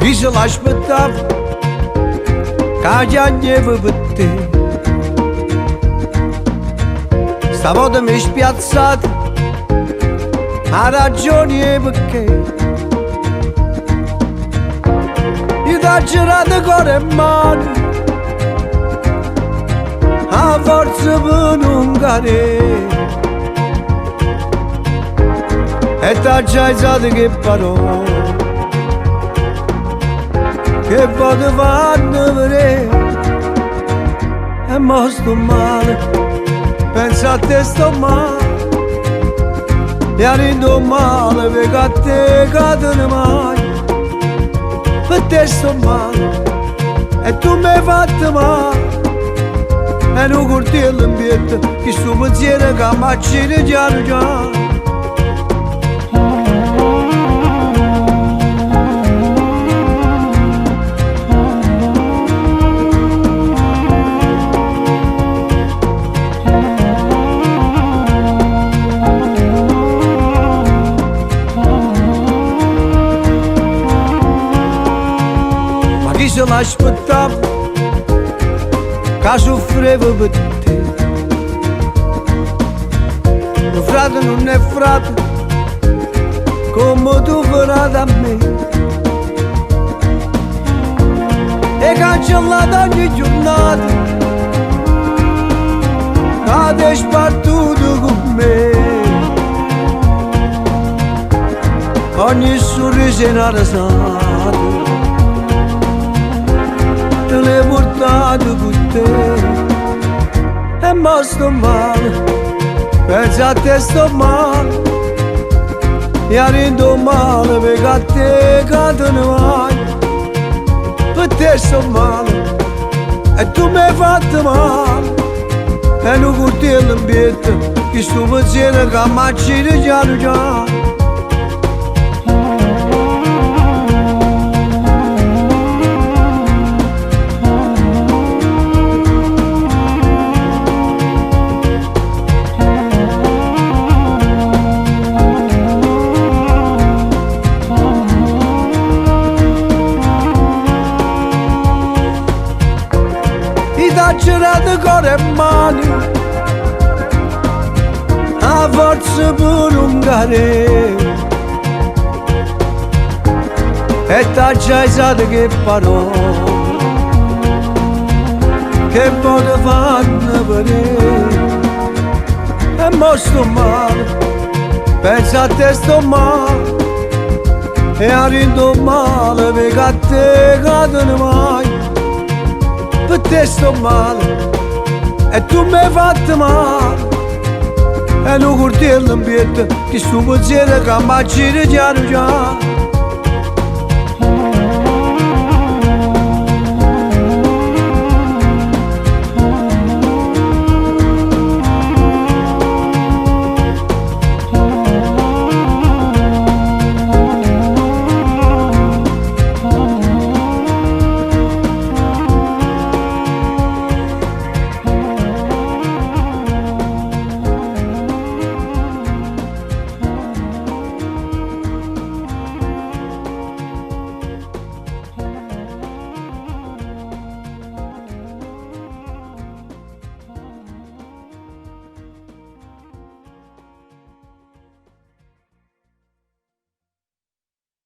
Grisă l-așpătav ca giannie văbăte. Stavo da me spiazzata a ragione perché io da girata cuore e mano a forza per non cadere e t'ha già usato che parole che poco fanno vedere e mo sto male, pensa a te sto male e arrivo male perché a te cadono mai per te sto male e tu mi hai fatto male e non cortello in pietà che sto pensiero che mi accide piano piano. Se l'aspettavo che soffrivo per te. Mio frate non è frate come tu farai da me e cancellato ogni giornata che hai sbattuto con me. Ogni sorriso è una risata te l'hai portato con te e mo sto male, pensa a te sto male e arrivo male perché a te cadono mai per te sto male e tu mi hai fatto male e non cortello in pietà che sto pensiero che mi accide piano piano. T'ha girato cuore e mani a forza per non cadere e t'ha già usato che parole che poi ti fanno vedere e mo sto male, pensa a te sto male e arrivo male perché a te cadono mai per te sto male e tu mi hai fatto male e non cortello in pietà che sto pensiero che mi accide piano piano.